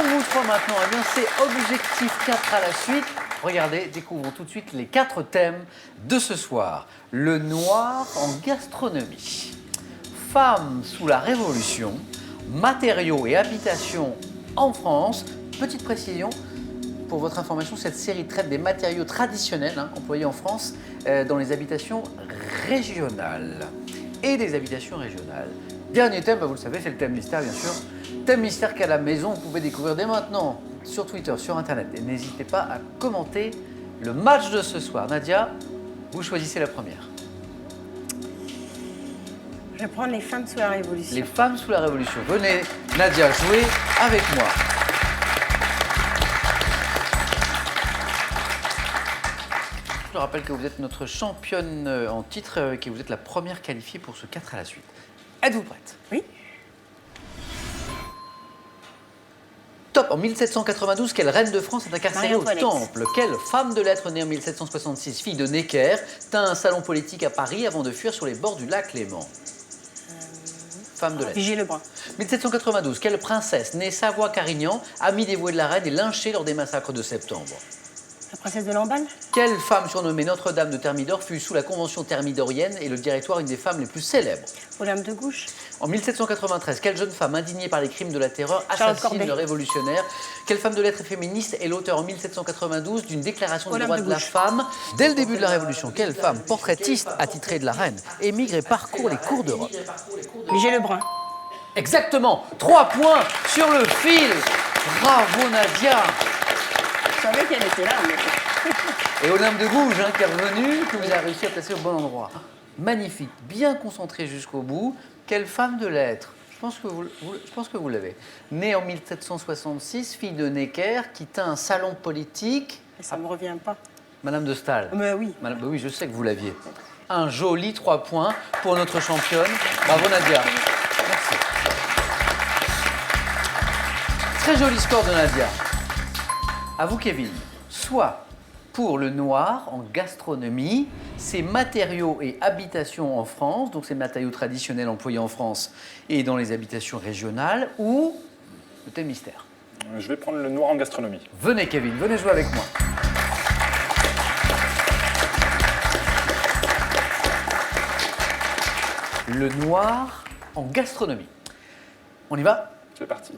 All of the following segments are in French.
Pour vous trois maintenant, eh bien, c'est objectif 4 à la suite. Regardez, découvrons tout de suite les 4 thèmes de ce soir. Le noir en gastronomie, femmes sous la Révolution, matériaux et habitations en France. Petite précision, pour votre information, cette série traite des matériaux traditionnels employés en France dans les habitations régionales et des habitations régionales. Dernier thème, vous le savez, c'est le thème mystère, bien sûr. Thème mystère qu'à la maison, vous pouvez découvrir dès maintenant sur Twitter, sur Internet. Et n'hésitez pas à commenter le match de ce soir. Nadia, vous choisissez la première. Je vais prendre les femmes sous la Révolution. Les femmes sous la Révolution. Venez, Nadia, jouer avec moi. Je rappelle que vous êtes notre championne en titre et que vous êtes la première qualifiée pour ce 4 à la suite. Êtes-vous prête? Oui. Top. En 1792, quelle reine de France est incarcérée au Temple? Quelle femme de lettres née en 1766, fille de Necker, tint un salon politique à Paris avant de fuir sur les bords du lac Léman? Femme de lettres. Vigée Lebrun. 1792, quelle princesse née Savoie-Carignan, amie dévouée de la reine et lynchée lors des massacres de septembre? La princesse de Lamballe. Quelle femme surnommée Notre-Dame de Thermidor fut sous la Convention thermidorienne et le directoire une des femmes les plus célèbres? Olympe de Gouges. En 1793, quelle jeune femme indignée par les crimes de la terreur Charlotte assassine Corday. le révolutionnaire? Quelle femme de lettres et féministe est l'auteur en 1792 d'une déclaration des Olympe droits de de la Gouges. femme? Dès le début de la Révolution, quelle femme, portraitiste attitrée de la reine, émigre et parcourt les cours d'Europe? Vigée Lebrun. Exactement, 3 points sur le fil. Bravo Nadia. Je savais qu'elle était là. Mais... Et Olympe de Gouges qui est revenu, que vous avez réussi à placer au bon endroit. Magnifique, bien concentré jusqu'au bout. Quelle femme de lettres? Je pense que vous l'avez. Née en 1766, fille de Necker, qui tint un salon politique. Ça ne me revient pas. Madame de Staël. Mais oui. Madame, oui, je sais que vous l'aviez. Un joli 3 points pour notre championne. Bravo Nadia. Merci. Très joli score de Nadia. À vous Kevin. Soit pour le noir en gastronomie, ces matériaux et habitations en France, donc ces matériaux traditionnels employés en France et dans les habitations régionales, ou le thème mystère. Je vais prendre le noir en gastronomie. Venez Kevin, venez jouer avec moi. Le noir en gastronomie. On y va? C'est parti.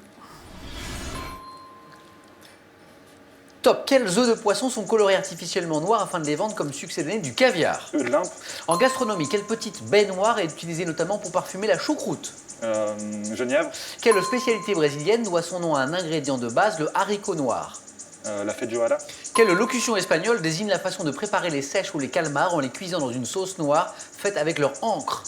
Top. Quels œufs de poisson sont colorés artificiellement noirs afin de les vendre comme succédé du caviar? De limpe. En gastronomie, quelle petite baie noire est utilisée notamment pour parfumer la choucroute? Genièvre. Quelle spécialité brésilienne doit son nom à un ingrédient de base, le haricot noir? La feijoada. Quelle locution espagnole désigne la façon de préparer les sèches ou les calmars en les cuisant dans une sauce noire faite avec leur encre?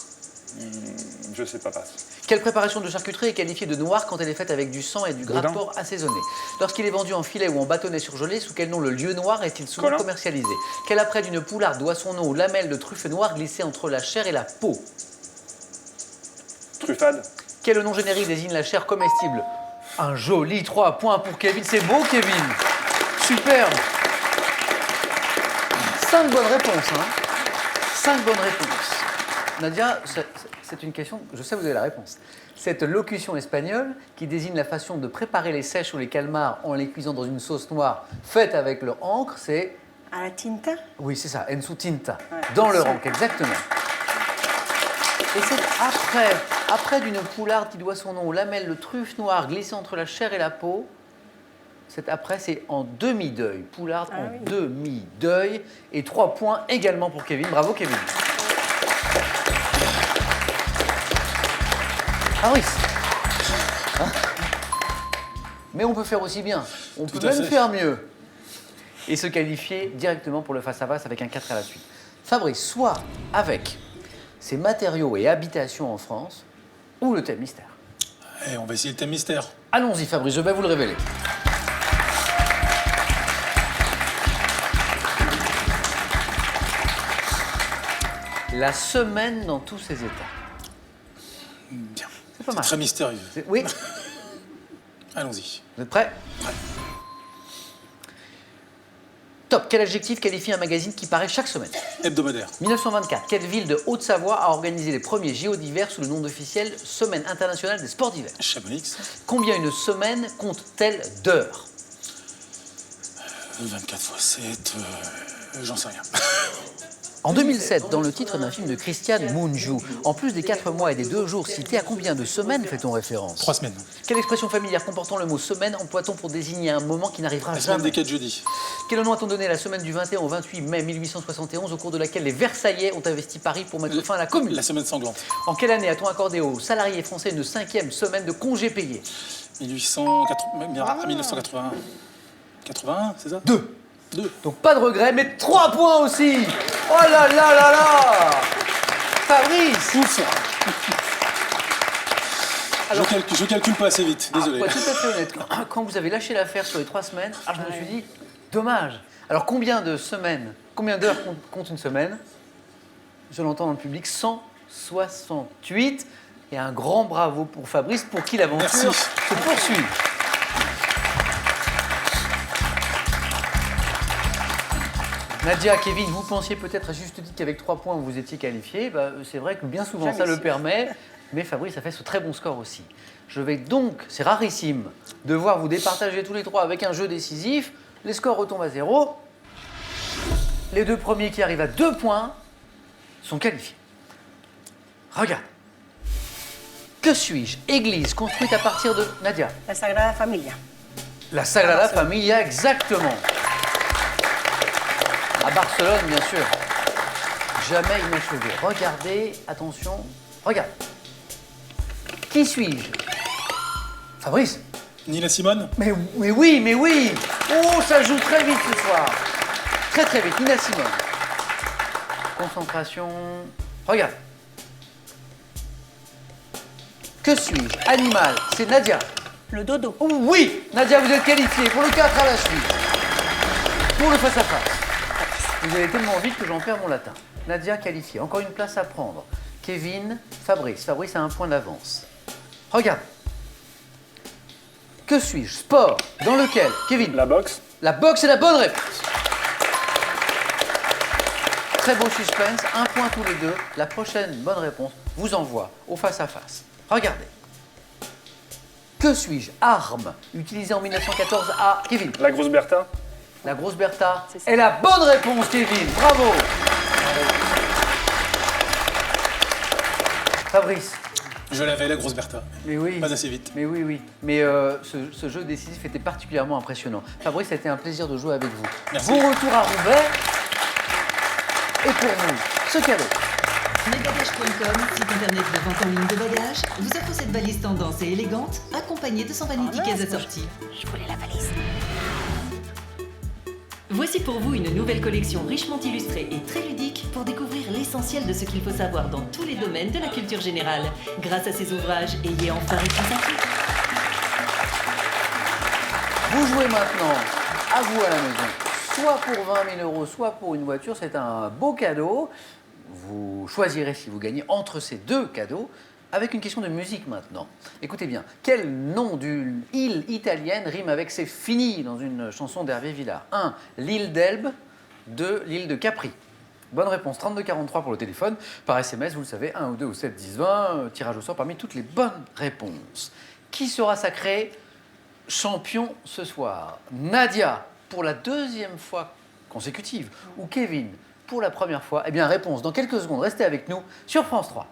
Je sais pas, passe. Quelle préparation de charcuterie est qualifiée de noire quand elle est faite avec du sang et du gras de Boudin. porc assaisonné? Lorsqu'il est vendu en filet ou en bâtonnet surgelé, sous quel nom le lieu noir est-il souvent Colin. commercialisé? Quel apprêt d'une poularde doit son nom aux lamelles de truffe noire glissées entre la chair et la peau? Truffade. Quel nom générique désigne la chair comestible? Un joli 3 points pour Kevin. C'est beau, Kevin. Superbe. 5 bonnes réponses. 5 bonnes réponses. Nadia, c'est une question, je sais que vous avez la réponse. Cette locution espagnole qui désigne la façon de préparer les sèches ou les calmars en les cuisant dans une sauce noire faite avec leur encre, c'est... À la tinta. Oui, c'est ça, en su tinta. Ouais, Dans leur ça. encre, exactement. Et c'est après d'une poularde qui doit son nom aux lamelles de truffe noire glissées entre la chair et la peau. C'est en demi-deuil. Poularde en oui. demi-deuil. Et 3 points également pour Kevin. Bravo, Kevin. Fabrice. Mais on peut faire aussi bien. On peut Tout à même fait. faire mieux. Et se qualifier directement pour le face-à-face avec un 4 à la suite. Fabrice, soit avec ces matériaux et habitations en France, ou le thème mystère. Eh, on va essayer le thème mystère. Allons-y, Fabrice, je vais vous le révéler. La semaine dans tous ses états. Bien. C'est pas mal. Très mystérieux. Oui, Allons-y. vous êtes prêts? Prêt. Top. Quel adjectif qualifie un magazine qui paraît chaque semaine? Hebdomadaire. 1924. Quelle ville de Haute-Savoie a organisé les premiers JO d'hiver sous le nom officiel Semaine internationale des sports d'hiver? Chamonix. Combien une semaine compte-t-elle d'heures? 24 x 7, j'en sais rien. En 2007, dans le titre d'un film de Christiane Mungiu, en plus des 4 mois et des 2 jours cités, à combien de semaines fait-on référence? 3 semaines. Quelle expression familière comportant le mot semaine emploie-t-on pour désigner un moment qui n'arrivera La semaine jamais? des 4 jeudis. Quel nom a-t-on donné à la semaine du 21 au 28 mai 1871, au cours de laquelle les Versaillais ont investi Paris pour mettre fin à la Commune? La semaine sanglante. En quelle année a-t-on accordé aux salariés français une 5e semaine de congés payés? 1981. 81, c'est ça? 2. 2. Donc pas de regret, mais 3 points aussi. Oh là là là là. Fabrice. Ouf. Je calcule pas assez vite, désolé. Pour être tout à fait honnête, quand vous avez lâché l'affaire sur les 3 semaines, je me suis dit, dommage. Alors combien de semaines, combien d'heures compte une semaine? Je l'entends dans le public, 168. Et un grand bravo pour Fabrice, pour qui l'aventure Merci. se poursuit. Nadia, Kevin, vous pensiez peut-être à juste titre qu'avec 3 points vous étiez qualifiés. C'est vrai que bien souvent Jamais ça le su. permet, mais Fabrice a fait ce très bon score aussi. Je vais donc, c'est rarissime, devoir vous départager tous les 3 avec un jeu décisif. Les scores retombent à 0. Les 2 premiers qui arrivent à 2 points sont qualifiés. Regarde. Que suis-je? Église construite à partir de... Nadia. La Sagrada Familia. La Sagrada Familia, exactement. À Barcelone, bien sûr. Jamais inachevé. Regardez, attention, regarde. Qui suis-je? Fabrice? Nina Simone. Mais oui, mais oui. Oh, ça joue très vite ce soir. Très très vite, Nina Simone. Concentration. Regarde. Que suis-je? Animal, c'est Nadia. Le dodo. Oh, oui, Nadia, vous êtes qualifiée pour le 4 à la suite. Pour le face-à-face. Vous allez tellement vite que j'en perds mon latin. Nadia qualifiée. Encore une place à prendre. Kevin, Fabrice. Fabrice a un point d'avance. Regarde. Que suis-je? Sport. Dans lequel? Kevin. La boxe. La boxe est la bonne réponse. Très beau suspense. Un point tous les deux. La prochaine bonne réponse vous envoie au face-à-face. Regardez. Que suis-je? Arme. Utilisée en 1914 à Kevin. La grosse Bertha. La grosse Bertha C'est ça. est la bonne réponse, Kevin. Bravo. Fabrice. Je l'avais, la grosse Bertha. Mais oui. Pas assez vite. Mais oui, oui. Mais ce jeu décisif était particulièrement impressionnant. Fabrice, ça a été un plaisir de jouer avec vous. Merci. Bon retour à Roubaix. Et pour vous, ce cadeau. Mesbagages.com, site internet de vente en ligne de bagages, vous offre cette valise tendance et élégante, accompagnée de son vanity case assorti. Je voulais la valise. Voici pour vous une nouvelle collection richement illustrée et très ludique pour découvrir l'essentiel de ce qu'il faut savoir dans tous les domaines de la culture générale. Grâce à ces ouvrages, ayez enfin réponse à tout. Vous jouez maintenant, à vous à la maison, soit pour 20 000 €, soit pour une voiture. C'est un beau cadeau. Vous choisirez si vous gagnez entre ces 2 cadeaux, avec une question de musique maintenant. Écoutez bien, quel nom d'une île italienne rime avec c'est fini dans une chanson d'Hervé Villard? 1. L'île d'Elbe. 2. L'île de Capri. Bonne réponse, 3243 pour le téléphone. Par SMS, vous le savez, 1 ou 2 ou 7, 10, 20. Tirage au sort parmi toutes les bonnes réponses. Qui sera sacré champion ce soir? Nadia, pour la 2e fois consécutive, ou Kevin, pour la première fois? Eh bien, réponse dans quelques secondes. Restez avec nous sur France 3.